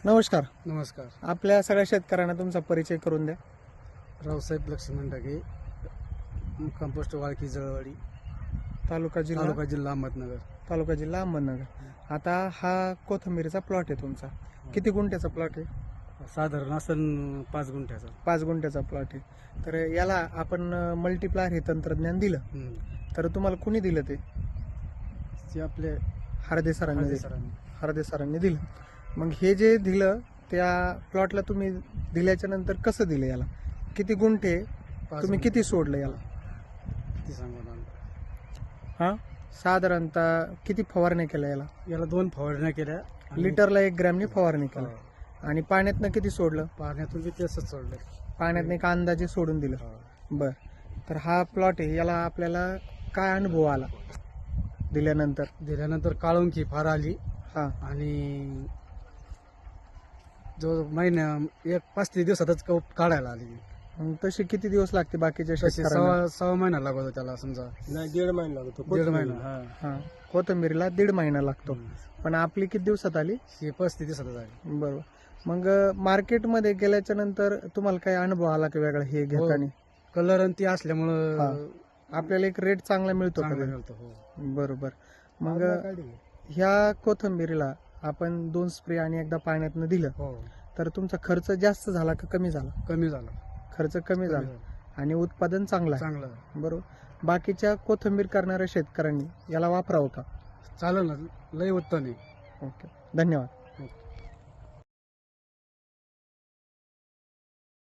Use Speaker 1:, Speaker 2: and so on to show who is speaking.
Speaker 1: नमस्कार.
Speaker 2: नमस्कार.
Speaker 1: आपल्या सगळ्या शेतकऱ्यांना तुमचा परिचय करून द्या.
Speaker 2: रावसाहेब लक्ष्मण ढगे, कंपोस्ट वाळकी जळवाडी,
Speaker 1: तालुका जिल्हा
Speaker 2: जिल्हा अहमदनगर.
Speaker 1: अहमदनगर. आता हा कोथिंबीरीचा प्लॉट आहे तुमचा. किती गुंठ्याचा प्लॉट आहे?
Speaker 2: साधारण असन 5 गुंठ्याचा.
Speaker 1: 5 गुंठ्याचा प्लॉट आहे. तर याला आपण मल्टीप्लायर हे तंत्रज्ञान दिलं. तर तुम्हाला कुणी दिलं ते?
Speaker 2: ते आपले
Speaker 1: हरदे सरांनी
Speaker 2: सरांनी.
Speaker 1: हरदे सरांनी दिलं. मग हे जे दिलं त्या प्लॉटला तुम्ही दिल्याच्या नंतर कसं दिलं याला? किती गुंठे
Speaker 2: 5
Speaker 1: तुम्ही किती सोडलं याला?
Speaker 2: ते सांगू ना.
Speaker 1: हा, साधारणतः किती फवारणी केल्या याला?
Speaker 2: याला 2 फवारण्या केल्या.
Speaker 1: लिटरला 1 ग्रॅमनी फवारणी केली. आणि पाण्यातनं किती सोडलं?
Speaker 2: पाण्यातून बी तसंच सोडलं.
Speaker 1: पाण्यातनं एक अंदाजे सोडून दिलं. बर. तर हा प्लॉट आहे, याला आपल्याला काय अनुभव आला
Speaker 2: दिल्यानंतर काळुंकी फार आली.
Speaker 1: हा,
Speaker 2: आणि जो महिन्या 35 दिवसातच काढायला आली.
Speaker 1: मग तसे किती दिवस लागते बाकीच्या
Speaker 2: तसे
Speaker 1: शेतकऱ्यांना?
Speaker 2: सव्वा महिना लागत होता त्याला. समजा
Speaker 3: नाही, 1.5 महिना लागतो.
Speaker 2: 1.5 महिना.
Speaker 1: हा, कोथिंबीरीला 1.5 महिना लागतो. पण आपली किती दिवसात आली?
Speaker 2: हे 35 दिवसात झाली.
Speaker 1: बरोबर. मग मार्केटमध्ये गेल्याच्या नंतर तुम्हाला काय अनुभव आला की वेगळा हे घेताना?
Speaker 2: कलर आणि ती असल्यामुळं
Speaker 1: हा. आपल्याला एक रेट चांगला मिळतो का?
Speaker 2: चांगलं मिळतं. हो.
Speaker 1: बरोबर. मग ह्या कोथिंबीरीला आपण 2 स्प्रे आणि एकदा पाण्यातनं दिलं
Speaker 2: हो.
Speaker 1: तर तुमचा खर्च जास्त झाला का कमी झाला?
Speaker 2: कमी झालं.
Speaker 1: खर्च कमी झाला आणि उत्पादन चांगलं आहे.
Speaker 2: चांगलं.
Speaker 1: बरोबर. बाकीच्या कोथिंबीर करणाऱ्या शेतकऱ्यांनी याला वापरावं का?
Speaker 2: चालेल ना. लय उत्तम आहे.
Speaker 1: ओके, धन्यवाद.